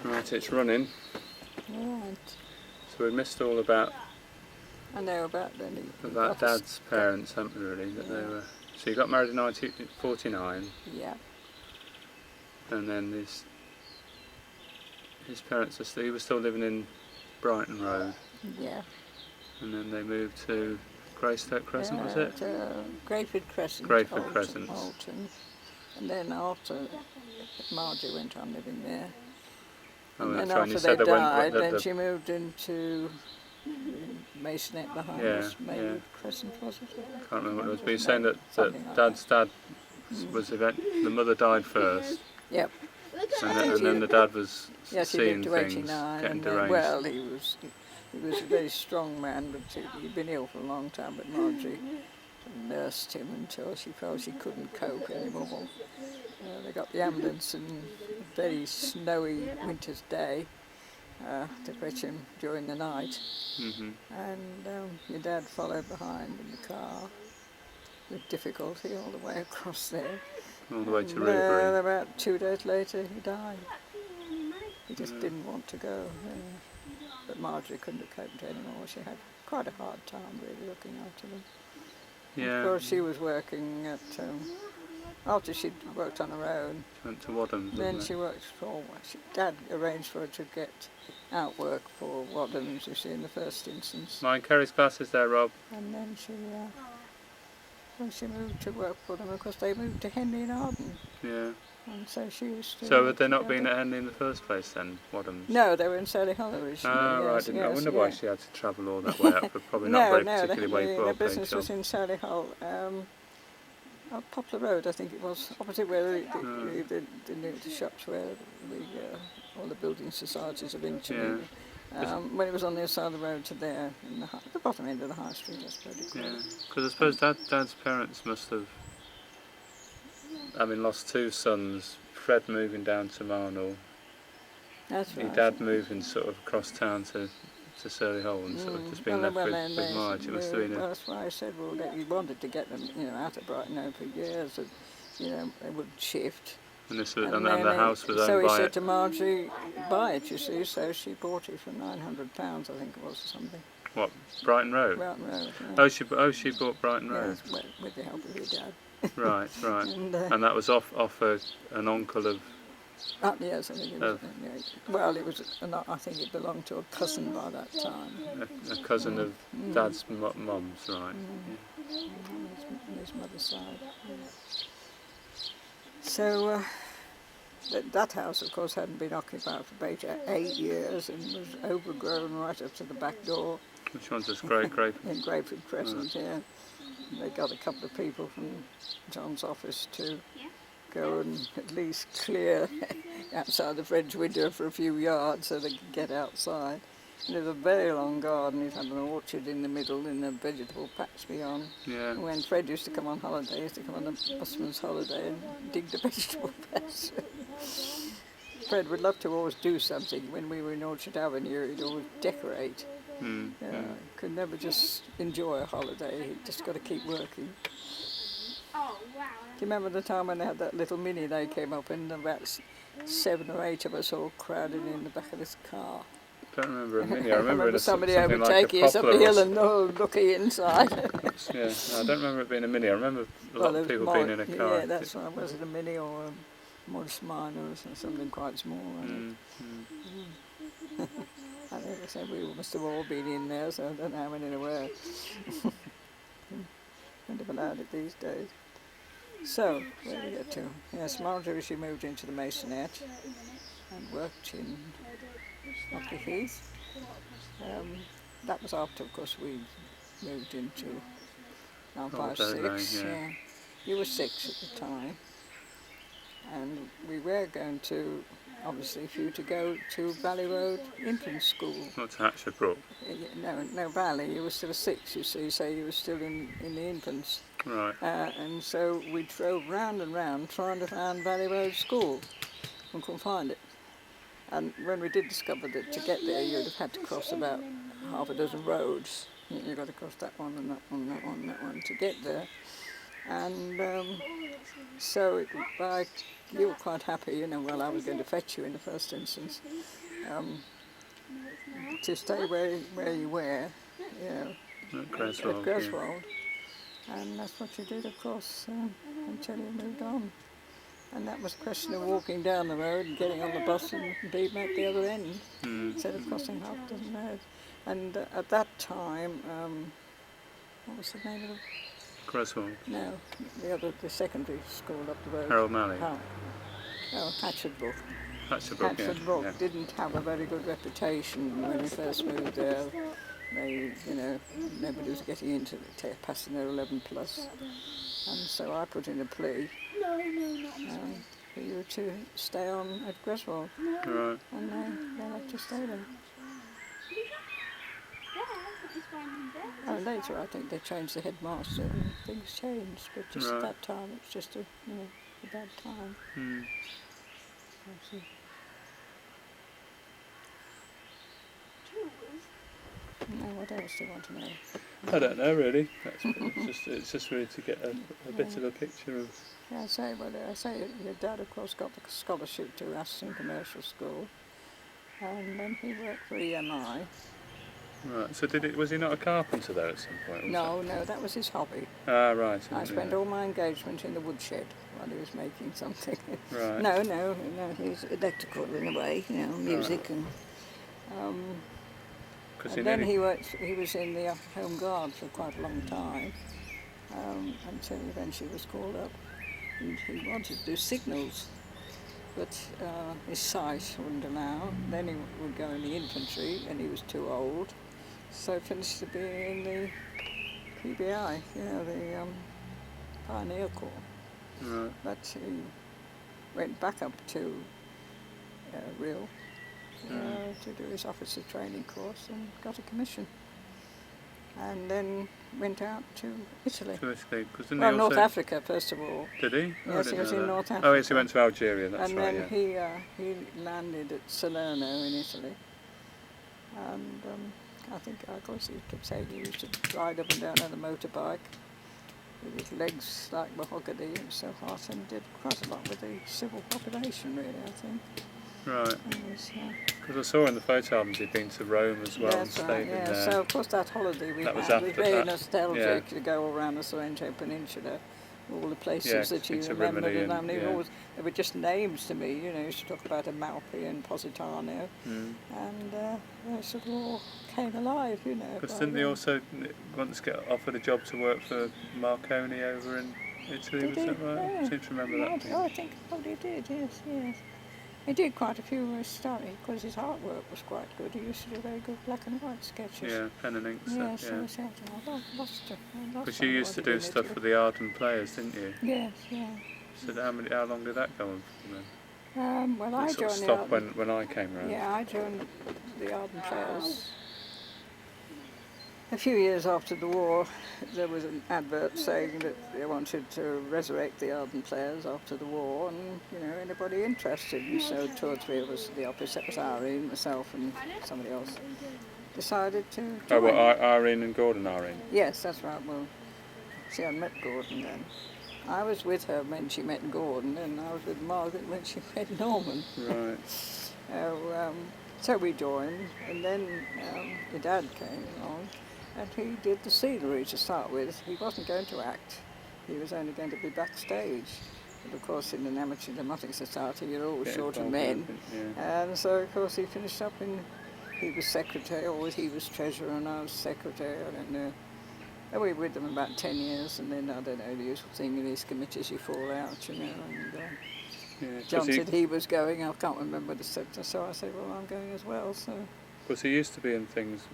Right, it's running. Right. So we missed all about I know about Dad's parents, haven't we, really? That they were. So he got married in 1949. Yeah. And then his parents he was still living in Brighton Road. Yeah. And then they moved to Greystoke Crescent, was it? Greyford Crescent. Greyford Crescent. Alton. And then after Margie went on living there. Oh, and then right. after they died, then she moved into Masonette behind us. Maywood Crescent, was it? I can't remember what it was. But you're saying that Dad's dad was the mother died first. Yep. And then the dad was seeing he lived to things, 89, getting and deranged. Well, he was a very strong man, but he'd been ill for a long time. But Margie nursed him until she felt she couldn't cope anymore. They got the ambulance on a very snowy winter's day to fetch him during the night. Mm-hmm. And your dad followed behind in the car with difficulty all the way across there. All the way to Rubery. About 2 days later he died. He just didn't want to go. But Marjorie couldn't have coped anymore. She had quite a hard time really looking after them. Yeah. Of course she was working at, after she'd worked on her own. She went to Wadhams. Then she worked for, Dad arranged for her to get out work for Wadhams, you see, in the first instance. Mind Kerry's glasses there, Rob. And then she moved to work for them. Of course, they moved to Henley in Arden. Yeah. And so she used to. So had they not been at Henley in the first place then, Wadhams? No, they were in Solihull originally. Right. I wonder why she had to travel all that way up, but probably not very particularly well. The business was in Solihull, Poplar Road, I think it was, opposite where the shops where all the building societies eventually. When it was on the other side of the road to there, in the bottom end of the high street, I suppose it was. Yeah, because I suppose Dad's parents must have, having lost 2 sons, Fred moving down to Marnell, That's right. Your dad moving sort of across town to Solihull and sort of just being left with Marge. It must have been that's why I said, that you wanted to get them, out of Brighton Road for years, and, they would shift. And the house was owned by So he said to Margie, buy it, you see, so she bought it for £900, I think it was, or something. What, Brighton Road? Brighton Road, yeah. Oh, she bought Brighton Road? Yes, with the help of your dad. Right. And that was off an uncle of... Yes, I think it was. Well, it was. I think it belonged to a cousin by that time. A cousin of Dad's mum's, right? His mother's side. So that house, of course, hadn't been occupied for about 8 years and was overgrown right up to the back door. Which one's this? Greyford? In Greyford Crescent, yeah. They got a couple of people from John's office to go and at least clear outside the French window for a few yards so they could get outside. And it was a very long garden. It had an orchard in the middle and a vegetable patch beyond. Yeah. And when Fred used to come on holiday, he used to come on a busman's holiday and dig the vegetable patch. Fred would love to always do something. When we were in Orchard Avenue, he'd always decorate. Could never just enjoy a holiday. He'd just got to keep working. Oh, wow. Do you remember the time when they had that little Mini they came up and about 7 or 8 of us all crowded in the back of this car? I don't remember a Mini. I remember somebody overtaking us up the hill and looking inside. Yeah, no, I don't remember it being a Mini. I remember a lot of people being in a car. Yeah, that's right. Was it a Mini or a Morris Minor or something quite small? I think they said we must have all been in there, so I don't know how many there were. Wouldn't have allowed it these days. So, where did we get to? Yes, Marjorie, she moved into the Masonette and worked in Knockley Heath. That was after, of course, we moved into 956. Yeah. You were 6 at the time. And we were going to, obviously, for you to go to Valley Road Infant School. Not to Hatchford Brook? No, Valley. You were still 6, you see, so you were still in the infants. Right. And so we drove round and round trying to find Valley Road School and couldn't find it. And when we did discover that to get there you'd have had to cross about half a dozen roads. You've got to cross that one and that one and that one and that one to get there. And so you were quite happy, you know, well, I was going to fetch you in the first instance, to stay where you were, you know, At Greswold, at Greswold. And that's what you did, of course, until you moved on. And that was a question of walking down the road and getting on the bus and being at the other end, instead of crossing half a dozen roads. And at that time, what was the name of the... Greswold. No, the secondary school up the road. Harold Malley. Hatchard Brook. Hatchard Brook yeah. didn't have a very good reputation when we first moved there. They, you know, nobody was getting into it, passing their 11 plus. And so I put in a plea for you to stay on at Greswold. Right. And they let you stay there. And later I think they changed the headmaster and things changed, but just at that time it's just a bad time. Now, what else do you want to know? I don't know really. It's just really to get a bit of a picture of. Yeah, I say your dad, of course, got the scholarship to Aston Commercial School, and then he worked for EMI. Right. So was he not a carpenter though at some point? No, that was his hobby. Ah, right. I spent all my engagement in the woodshed while he was making something. Right. No, he's electrical in a way, you know, music and. And then he was in the Home Guard for quite a long time, until eventually was called up. And he wanted to do signals, but his sight wouldn't allow. Then he would go in the infantry, and he was too old, so finished to be in the PBI, you know, the Pioneer Corps. Right. But he went back up to Real. To do his officer training course and got a commission, and then went out to Italy. To Italy, North Africa first of all. Did he? Yes, he was in North Africa. Oh, yes, he went to Algeria. That's and right. then he landed at Salerno in Italy, and I think, of course, he kept saying he used to ride up and down on a motorbike with his legs like mahogany. It was so hot, and did quite a lot with the civil population, really, I think. Right. Because I saw in the photo albums he'd been to Rome as well and stayed in there. So of course that holiday we that had was very nostalgic to go around the Sorrento Peninsula, all the places that you remembered, and I mean, they were just names to me, you know, you used to talk about Amalfi and Positano, and they sort of all came alive, you know. Because didn't they also once get offered a job to work for Marconi over in Italy, was that right? Yeah. I seem to remember that. I think he did, yes. He did quite a few studies because his artwork was quite good. He used to do very good black and white sketches. Yeah, pen and ink stuff, Because you used to do stuff for the Arden Players, didn't you? Yes. So how long did that go on for then? Well, I joined the Arden. When I came round. Yeah, I joined the Arden Players. A few years after the war, there was an advert saying that they wanted to resurrect the Arden Players after the war, and anybody interested. And so 2 or 3 of us at the office, that was Irene, myself, and somebody else, decided to join. Oh, well, Irene and Gordon. Yes, that's right. Well, see, I met Gordon then. I was with her when she met Gordon, and I was with Margaret when she met Norman. Right. So we joined, and then your dad came along. And he did the scenery to start with. He wasn't going to act. He was only going to be backstage. But of course, in an amateur dramatic society, you're always short of men. And so, of course, he finished up he was secretary, or he was treasurer, and I was secretary. I don't know. And we were with them about 10 years, and then, I don't know, the usual thing in these committees, you fall out, And John said he was going. I can't remember the subject. So I said, well, I'm going as well. So. Because he used to be in things.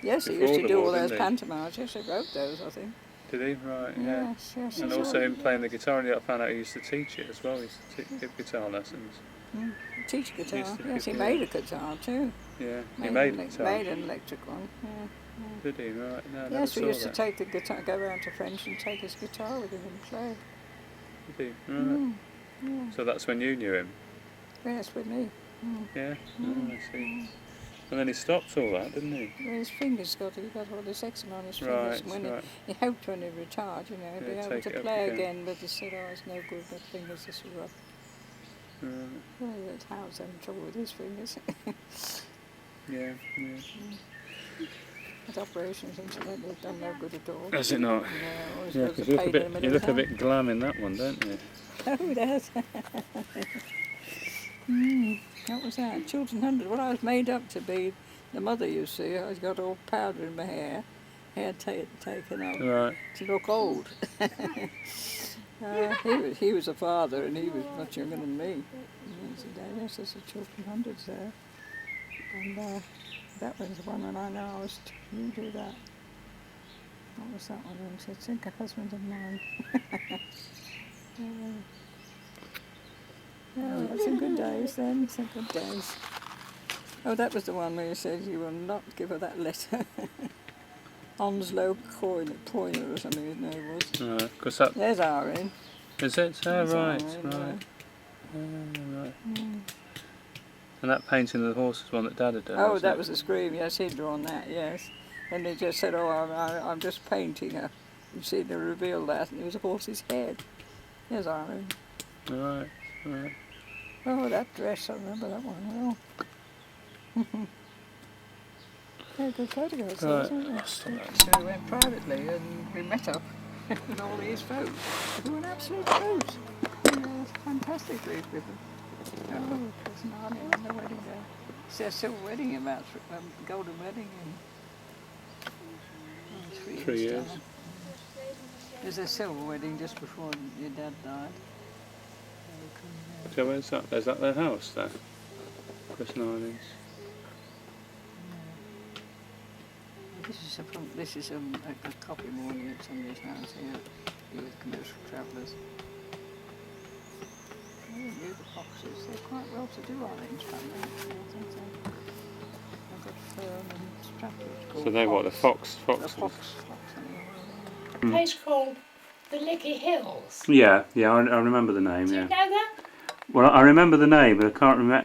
Yes, he used to do all those pantomimes. Yes, he wrote those, I think. Did he? Right, yeah. Yes. And also him playing the guitar, and I found out he used to teach it as well. He used to give guitar lessons. Teach guitar. Yes, he made a guitar too. Yeah, he made a guitar. Made an electric one. Did he? Right. No, yes, we used to take the guitar, go round to French and take his guitar with him and play. Did he? Right. So that's when you knew him? Yes, with me. Yeah. I see. And then he stopped all that, didn't he? Well, his fingers he got all this eczema on his fingers. Right, And when right. he hoped when he retired, he'd Yeah, be able take to it up play again. again, but he said, oh, it's no good, my fingers are so rough. Right. Well, that's Howard's having trouble with his fingers. Yeah, yeah. His operations, incidentally, have done no good at all. Has it not? No, always Yeah, goes because a pain in the you middle look of a the bit glam in that one, don't you? hand. Oh, that's... What was that? Chiltern Hundred. Well, I was made up to be the mother, you see. I got all powder in my hair taken out Right. to look old. He was a father, and he was much younger than me. And he said, yes, there's a Chiltern Hundreds there. And that was the one, and I know I was, you do that. What was that one? He said, think a husband of mine. Oh, that's some good days then, some good days. Oh, that was the one where you said you will not give her that letter. Onslow Poiner or something his name was. Right, because that... There's Irene. Is it? Oh, There's right, Irene, right. Right. Mm. And that painting of the horse is one that Dad had done, Oh, wasn't that it? was the Scream, yes, he'd drawn that, yes. And he just said, oh, I'm just painting her. You see, they revealed that, and it was a horse's head. There's Irene. Right, right. Oh, that dress, I remember that one well. Yeah, good photographs, Right. wasn't it? Stop that. So we went privately and we met up with all these folks. They were absolute folks. Fantastic these people. Oh, there's Narnia on the wedding day. It's their silver wedding about golden wedding in 3 years. time. There's a silver wedding just before your dad died. So where's that? Is that their house there? Chris Nilings. This is a coffee morning at somebody's house here with commercial travellers. I don't know the Foxes. They're quite well to do, Orange family, actually. I think they've got Fern and Stratford. So they're what, the Foxes? The Fox anyway. A place called the Licky Hills. Yeah, I remember the name, Do you yeah. know that? Well, I remember the name, but I can't remember.